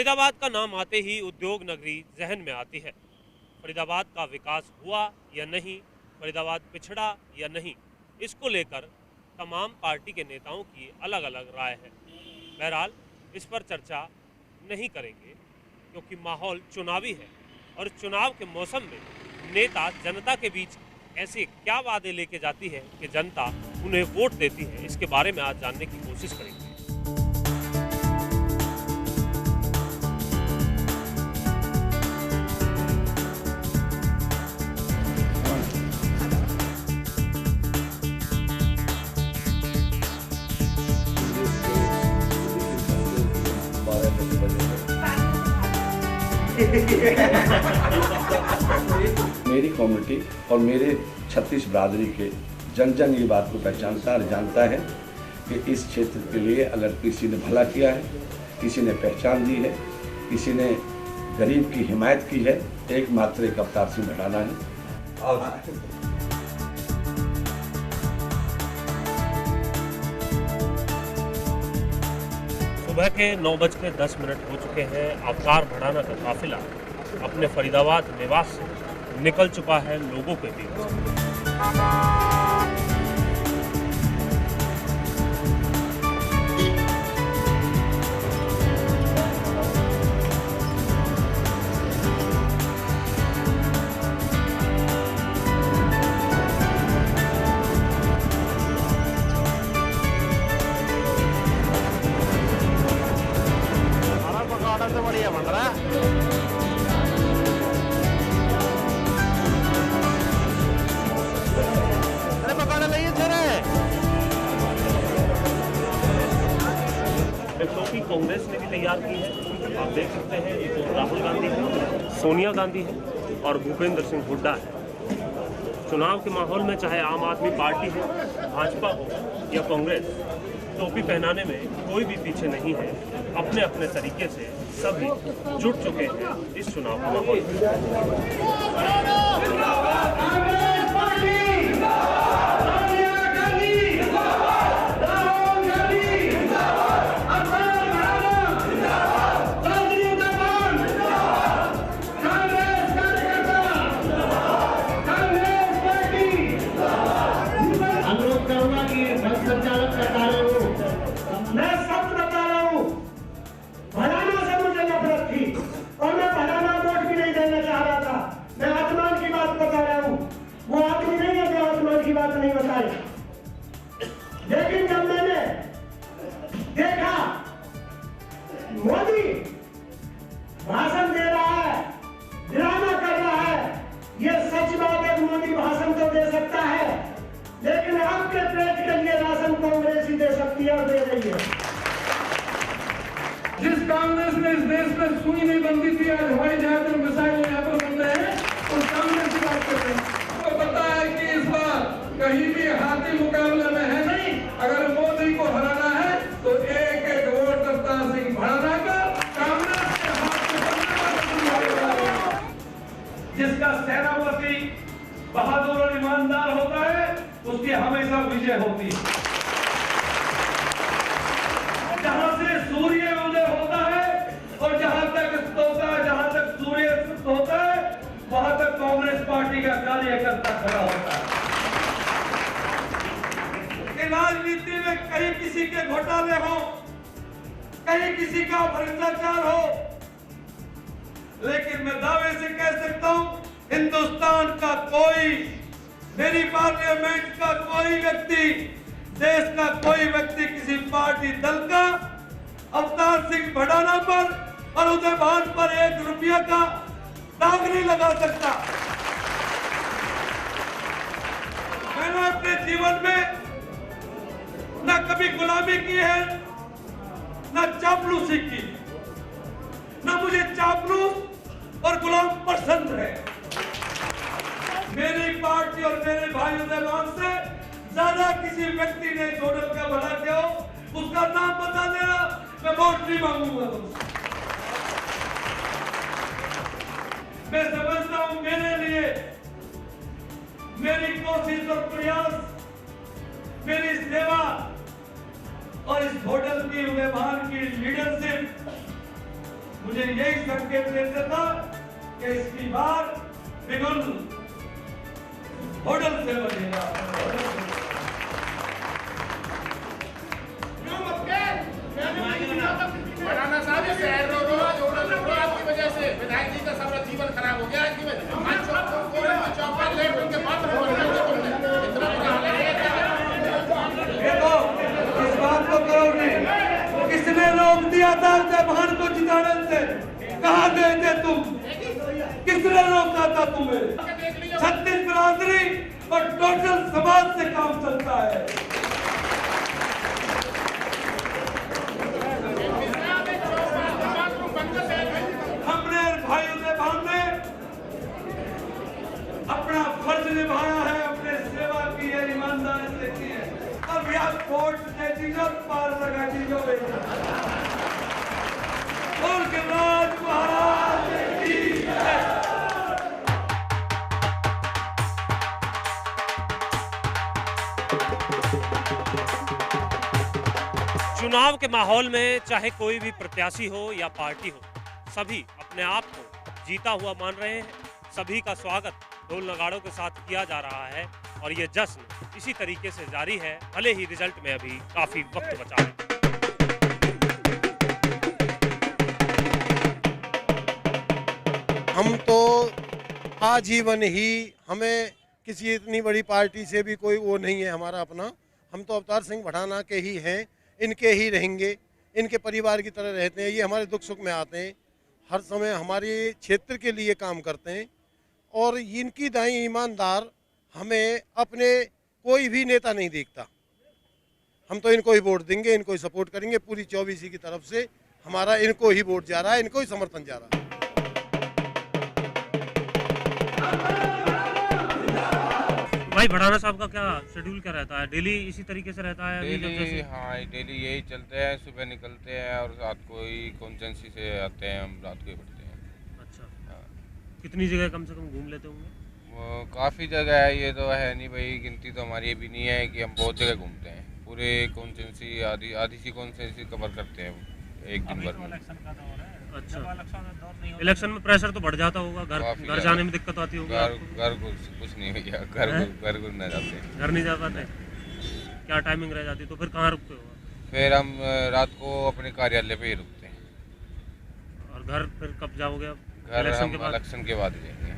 फरीदाबाद का नाम आते ही उद्योग नगरी जहन में आती है। फरीदाबाद का विकास हुआ या नहीं, फरीदाबाद पिछड़ा या नहीं, इसको लेकर तमाम पार्टी के नेताओं की अलग अलग राय है। बहरहाल इस पर चर्चा नहीं करेंगे क्योंकि माहौल चुनावी है और चुनाव के मौसम में नेता जनता के बीच ऐसे क्या वादे लेके जाती है कि जनता उन्हें वोट देती है, इसके बारे में आज जानने की कोशिश करेंगे। मेरी कम्युनिटी और मेरे 36 बरादरी के जन जन ये बात को पहचानता और जानता है कि इस क्षेत्र के लिए अगर किसी ने भला किया है, किसी ने पहचान दी है, किसी ने गरीब की हिमायत की है, एकमात्र एक अवतार सिंह भड़ाना है। और सुबह के 9:10 हो चुके हैं। अवतार भड़ाना का काफिला अपने फरीदाबाद निवास से निकल चुका है लोगों के बीच। बढ़िया बन रहा अरे पकौड़ा नहीं है। टोपी कांग्रेस ने भी तैयार की है। आप देख सकते हैं ये तो राहुल गांधी है, सोनिया गांधी है और भूपेंद्र सिंह हुड्डा है। चुनाव के माहौल में चाहे आम आदमी पार्टी हो, भाजपा हो या कांग्रेस, टोपी पहनाने में कोई भी पीछे नहीं है। अपने अपने तरीके से सभी जुट चुके हैं इस चुनाव के माहौल में। संचालक बता रहे हूँ, मैं सच बता रहा हूँ। भड़ाना से मुझे नफरत थी और मैं भड़ाना वोट भी नहीं देना चाह रहा था। मैं आसमान की बात बता रहा हूँ। वो आदमी नहीं है जो आसमान की बात नहीं बताए। लेकिन जब मैंने देखा मोदी भाषण दे रहा है, ड्रामा कर रहा है, ये सच बात है। मोदी भाषण तो दे सकता है, लेकिन आपके पेट के लिए राशन कांग्रेस ही दे सकती है और दे रही है। जिस कांग्रेस ने इस देश में सुई नहीं बनती थी, आज हवाई जहाज और मिसाइल यहाँ पर बन रहे हैं, उस कांग्रेस की बात कर रहे हैं। आपको पता है कि इस बार कहीं भी हाथी मुकाबले में है नहीं। अगर मोदी को हराना है तो एक एक वोट अवतार सिंह भड़ाना का, कांग्रेस के हाथ में। जिसका सेनापति बहादुर और ईमानदार होता है, उसकी हमेशा विजय होती है। जहां से सूर्य उदय होता है और जहां तक अस्त होता है, जहां तक सूर्य अस्त होता है, वहां तक कांग्रेस पार्टी का कार्यकर्ता खड़ा होता है। राजनीति में कहीं किसी के घोटाले हो, कहीं किसी का भ्रष्टाचार हो, लेकिन मैं दावे से कह सकता हूं, हिंदुस्तान का कोई, मेरी पार्लियामेंट का कोई व्यक्ति, देश का कोई व्यक्ति किसी पार्टी दल का अवतार सिंह भड़ाना पर और उदय भान पर 1 रुपया का दाग नहीं लगा सकता। मैंने अपने जीवन में न कभी गुलामी की है, न चापलूसी की। न मुझे चापलूस और गुलाम पसंद है। मेरी पार्टी और मेरे भाई उदय भान से ज्यादा किसी व्यक्ति ने जोड़ल का भला किया हो, उसका नाम बता देना, मैं वोट नहीं मांगूंगा तुमसे। मैं समझता हूं मेरे लिए मेरी कोशिश और प्रयास, मेरी सेवा और इस होटल की उदय भान की लीडरशिप मुझे यही संकेत देता था कि इसकी बात बिगुल होटल से बनेगा। मौलाना साहब शहर आपकी वजह से विधायक जी का सारा जीवन खराब हो गया। इस बात को करोगे, किसने रोक दिया था जवान को जिताने से? कहाँ गए थे तुम? किसने रोका था तुम्हें? 36 बिरादरी और टोटल समाज से काम चलता है। हमने भाइयों ने हमने अपना फर्ज निभाया है, अपने सेवा की है, ईमानदारी से की है। अब यह कोर्ट ने चीजों पार लगा चीजों और राज महाराज की है। चुनाव के माहौल में चाहे कोई भी प्रत्याशी हो या पार्टी हो, सभी अपने आप को जीता हुआ मान रहे हैं। सभी का स्वागत ढोल नगाड़ों के साथ किया जा रहा है और ये जश्न इसी तरीके से जारी है, भले ही रिजल्ट में अभी काफी वक्त बचा है। हम तो आजीवन ही, हमें किसी इतनी बड़ी पार्टी से भी कोई वो नहीं है हमारा अपना। हम तो अवतार सिंह भड़ाना के ही हैं, इनके ही रहेंगे, इनके परिवार की तरह रहते हैं। ये हमारे दुख सुख में आते हैं, हर समय हमारे क्षेत्र के लिए काम करते हैं और इनकी दाई ईमानदार हमें अपने कोई भी नेता नहीं देखता। हम तो इनको ही वोट देंगे, इनको ही सपोर्ट करेंगे। पूरी 24 की तरफ से हमारा इनको ही वोट जा रहा है, इनको ही समर्थन जा रहा है। भाई भड़ाना साहब का क्या शेड्यूल क्या रहता है? डेली इसी तरीके से रहता है? डेली हाँ, डेली यही चलते हैं। सुबह निकलते हैं और रात को ही कॉन्स्टेंसी से आते हैं, हम रात को ही बढ़ते हैं। अच्छा हाँ। कितनी जगह कम से कम घूम लेते होंगे? वो काफ़ी जगह है, ये तो है नहीं भाई, गिनती तो हमारी भी नहीं है कि हम बहुत जगह घूमते हैं। पूरे कॉन्स्टेंसी आधी सी कॉन्स्टेंसी कवर करते हैं एक दिन भर में। अच्छा, इलेक्शन में प्रेशर तो बढ़ जाता होगा, घर जाने में दिक्कत आती होगी? घर कुछ नहीं भैया, घर को न जाते, घर नहीं जा पाते? क्या टाइमिंग रह जाती? तो फिर कहाँ रुकते हो? फिर हम रात को अपने कार्यालय पे ही रुकते हैं। और घर फिर कब जाओगे? घर हम इलेक्शन के बाद जाएंगे।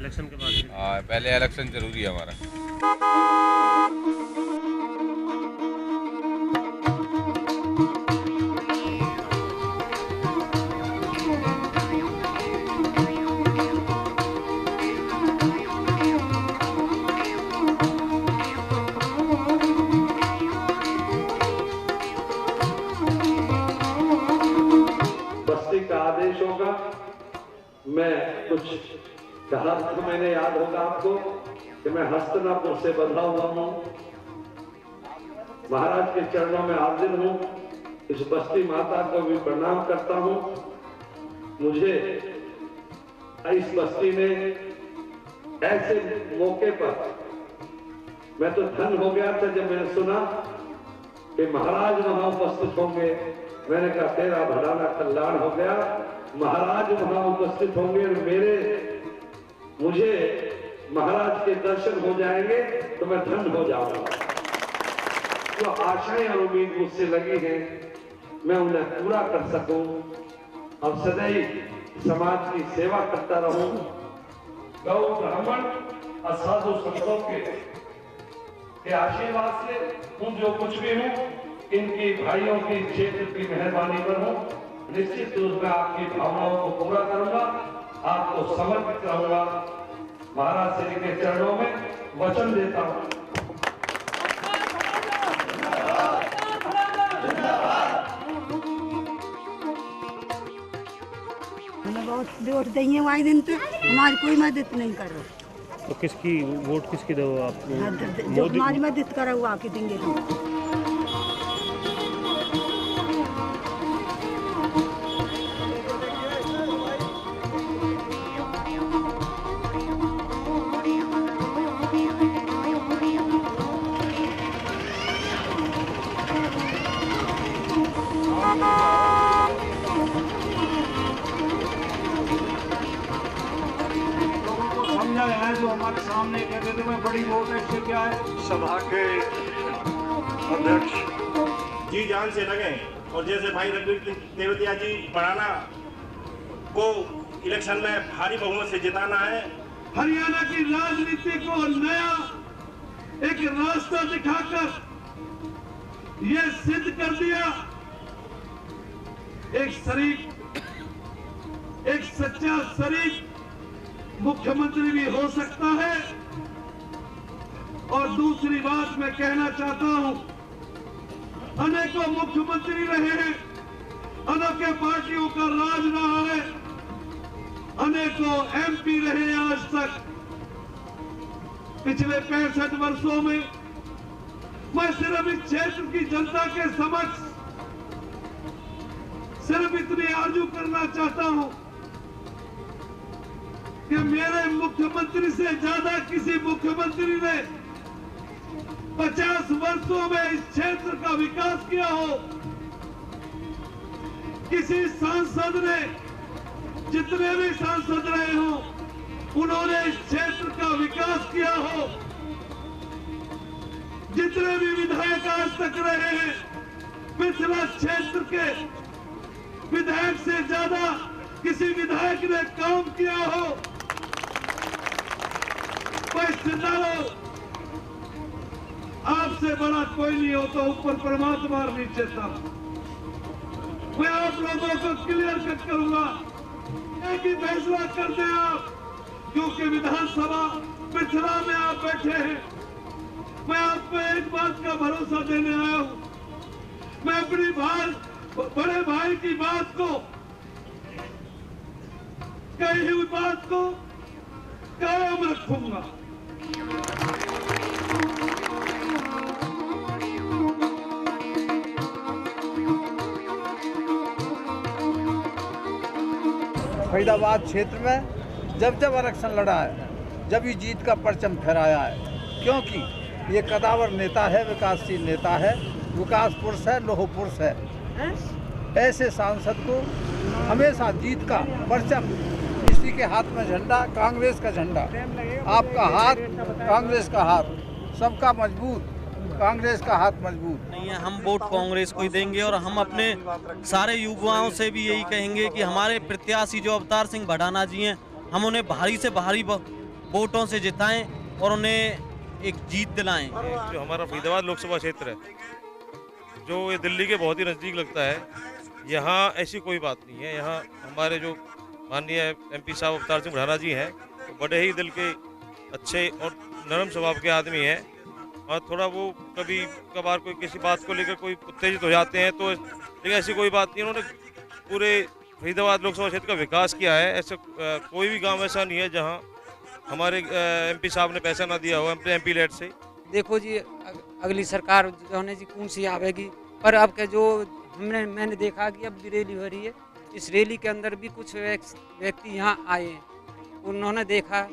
इलेक्शन के बाद? हाँ, पहले इलेक्शन जरूरी है हमारा। आदेश होगा, मैं कुछ कहा था, मैंने याद होगा आपको कि मैं हस्तिनापुर से बंधा हुआ हूं, महाराज के चरणों में हाजिर हूं, इस बस्ती माता को भी प्रणाम करता हूं। मुझे इस बस्ती में ऐसे मौके पर मैं तो धन्य हो गया था जब मैंने सुना कि महाराज वहां उपस्थित होंगे। मैंने कहा तेरा भड़ाना कल्याण हो गया, महाराज वहां उपस्थित होंगे और मुझे महाराज के दर्शन हो जाएंगे तो मैं धन्य हो जाऊंगा। जो आशाएं और उम्मीद मुझसे लगी हैं, मैं उन्हें पूरा कर सकूं और सदैव समाज की सेवा करता रहूं। गौ ब्राह्मण और साधु संतों के आशीर्वाद से हूं जो कुछ भी हूं, इनकी भाइयों की क्षेत्र की मेहरबानी पर हूं। निश्चित रूप में आपकी भावनाओं को पूरा करूंगा, आपको समर्पित रहूंगा। महाराज श्री के चरणों में वचन देता हूं। बहुत वोट देंगे वाई दिन तो हमारी कोई मदद नहीं कर रहा। तो किसकी वोट किसकी दो आप? जो हमारी मदद करा हुआ आके देंगे हम। जो हमारे सामने कहते थे मैं बड़ी वोट है क्या है। सभा के अध्यक्ष जी जान से लगे और जैसे भाई रघुवीर तेवतिया जी बढ़ाना को इलेक्शन में भारी बहुमत से जिताना है। हरियाणा की राजनीति को नया एक रास्ता दिखाकर ये सिद्ध कर दिया एक शरीफ, एक सच्चा शरीफ मुख्यमंत्री भी हो सकता है। और दूसरी बात मैं कहना चाहता हूं, अनेकों मुख्यमंत्री रहे हैं, अनेकों पार्टियों का राज रहा है, अनेकों एमपी रहे आज तक। पिछले 65 वर्षों में मैं सिर्फ इस क्षेत्र की जनता के समक्ष सिर्फ इतनी आरजू करना चाहता हूं कि मेरे मुख्यमंत्री से ज्यादा किसी मुख्यमंत्री ने 50 वर्षों में इस क्षेत्र का विकास किया हो। किसी सांसद ने, जितने भी सांसद रहे हो, उन्होंने इस क्षेत्र का विकास किया हो। जितने भी विधायक आज तक रहे हैं, पिछला क्षेत्र के विधायक से ज्यादा किसी विधायक ने काम किया हो। आपसे बड़ा कोई नहीं होता, ऊपर परमात्मा और नीचे सब। मैं आप लोगों को क्लियर कट करूंगा, एक ही फैसला कर दें आप, क्योंकि विधानसभा पिछड़ा में आप बैठे हैं। मैं आपको एक बात का भरोसा देने आया हूं, मैं अपनी बड़े भाई की बात को, कही हुई बात को कायम रखूंगा। फरीदाबाद क्षेत्र में जब आरक्षण लड़ा है, जब ये जीत का परचम फहराया है, क्योंकि ये कदावर नेता है, विकासशील नेता है, विकास पुरुष है, लोह पुरुष है। ऐसे सांसद को हमेशा जीत का परचम, किसी के हाथ में झंडा, कांग्रेस का झंडा, आपका हाथ कांग्रेस का हाथ, सबका मजबूत, कांग्रेस का हाथ मजबूत नहीं है। हम वोट कांग्रेस को ही देंगे और हम अपने सारे युवाओं से भी यही कहेंगे कि हमारे प्रत्याशी जो अवतार सिंह भड़ाना जी हैं, हम उन्हें भारी से भारी वोटों से जिताएं और उन्हें एक जीत दिलाएं। जो हमारा फरीदाबाद लोकसभा क्षेत्र है, जो ये दिल्ली के बहुत ही नज़दीक लगता है, यहाँ ऐसी कोई बात नहीं है। यहाँ हमारे जो माननीय एमपी साहब अवतार सिंह भड़ाना जी हैं, तो बड़े ही दिल के अच्छे और नरम स्वभाव के आदमी हैं। और थोड़ा वो कभी कभार कोई किसी बात को लेकर कोई उत्तेजित हो जाते हैं, तो लेकिन ऐसी कोई बात नहीं। उन्होंने पूरे फरीदाबाद लोकसभा क्षेत्र का विकास किया है। ऐसा कोई भी गांव ऐसा नहीं है जहां हमारे एमपी साहब ने पैसा ना दिया हो एमपी लेट से। देखो जी, अगली सरकार जो है जी कौन सी आवेगी, पर अब के जो मैंने देखा कि अब भी रैली हो रही है, इस रैली के अंदर भी कुछ व्यक्ति यहाँ आए हैं, उन्होंने देखा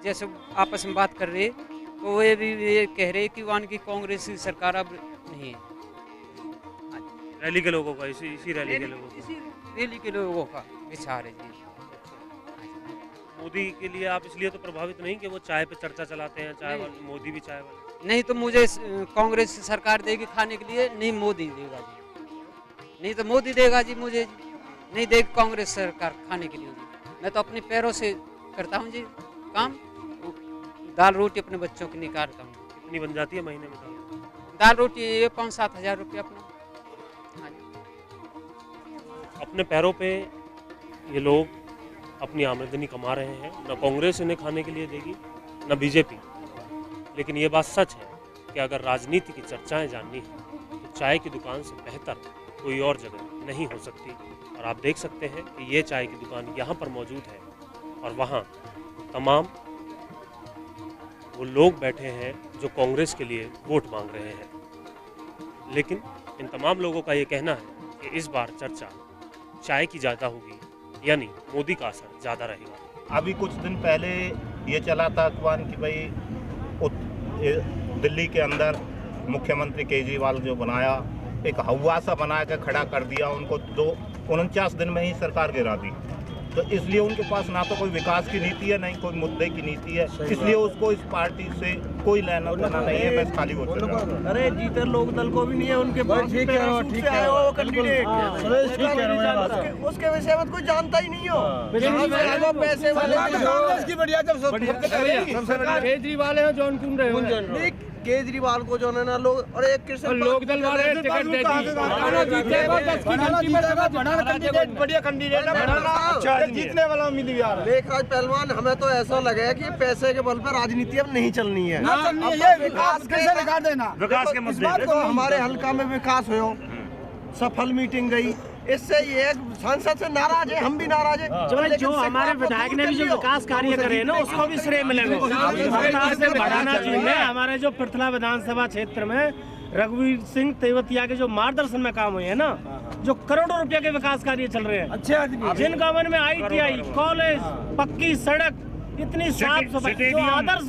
जैसे आपस में बात कर रहे, तो वे भी ये कह रहे कि वहाँ की कांग्रेस की सरकार अब नहीं है। रैली के लोगों का, इसी रैली के लोगों इसी रैली के लोगों का विचार है जी। मोदी के लिए आप इसलिए तो प्रभावित नहीं कि वो चाय पे चर्चा चलाते हैं, चाय वाले, मोदी भी चाय वाले। नहीं तो मुझे कांग्रेस सरकार देगी खाने के लिए, नहीं मोदी देगा जी, नहीं तो मोदी देगा जी, मुझे नहीं देगी कांग्रेस सरकार खाने के लिए जी। मैं तो अपने पैरों से करता हूँ जी काम, दाल रोटी अपने बच्चों की निकालता हूँ। कितनी बन जाती है महीने में दाल रोटी? ये 5-7 हज़ार रुपये अपना। हाँ जी। अपने पैरों पे ये लोग अपनी आमदनी कमा रहे हैं, न कांग्रेस इन्हें खाने के लिए देगी न बीजेपी। लेकिन ये बात सच है कि अगर राजनीति की चर्चाएं जाननी है तो चाय की दुकान से बेहतर कोई और जगह नहीं हो सकती। और आप देख सकते हैं कि ये चाय की दुकान यहाँ पर मौजूद है और वहाँ तमाम वो लोग बैठे हैं जो कांग्रेस के लिए वोट मांग रहे हैं। लेकिन इन तमाम लोगों का ये कहना है कि इस बार चर्चा चाय की ज़्यादा होगी, यानी मोदी का असर ज़्यादा रहेगा। अभी कुछ दिन पहले ये चला था अखबार कि भाई दिल्ली के अंदर मुख्यमंत्री केजरीवाल जो बनाया, एक हवा सा बना के खड़ा कर दिया उनको, 49 दिन में ही सरकार गिरा दी। तो इसलिए उनके पास ना तो कोई विकास की नीति है, नहीं कोई मुद्दे की नीति है, इसलिए उसको इस पार्टी से कोई लेना देना नहीं है। बस खाली वोट। अरे जीते लोक दल को भी नहीं है उनके पास, ठीक है, ठीक है, कैंडिडेट उसके विषय में कोई जानता ही नहीं हो। पैसे वाले बढ़िया केजरीवाल है जो केजरीवाल को जो है ना लोग और एक लोकदल वाले टिकट दे दी, बढ़िया कैंडिडेट है, जीतने वाला उम्मीदवार। देख राज पहलवान, हमें तो ऐसा लगे कि पैसे के बल पर राजनीति अब नहीं चलनी है, विकास के मुद्दे। तो हमारे हल्का में विकास हो, सफल मीटिंग गई, इससे ये सांसद से नाराज है, हम भी नाराज है। जो हमारे विधायक ने भी जो विकास कार्य करे ना उसको भी श्रेय मिलेगा। अवतार सिंह भड़ाना जी ने हमारे जो पृथला विधानसभा क्षेत्र में रघुवीर सिंह तेवतिया के जो मार्गदर्शन में काम हुए हैं ना, जो करोड़ों रुपए के विकास कार्य चल रहे हैं, अच्छे आदमी, जिन गांवों में ITI, कॉलेज, पक्की सड़क, इतनी साफ सफाई, जो आदर्श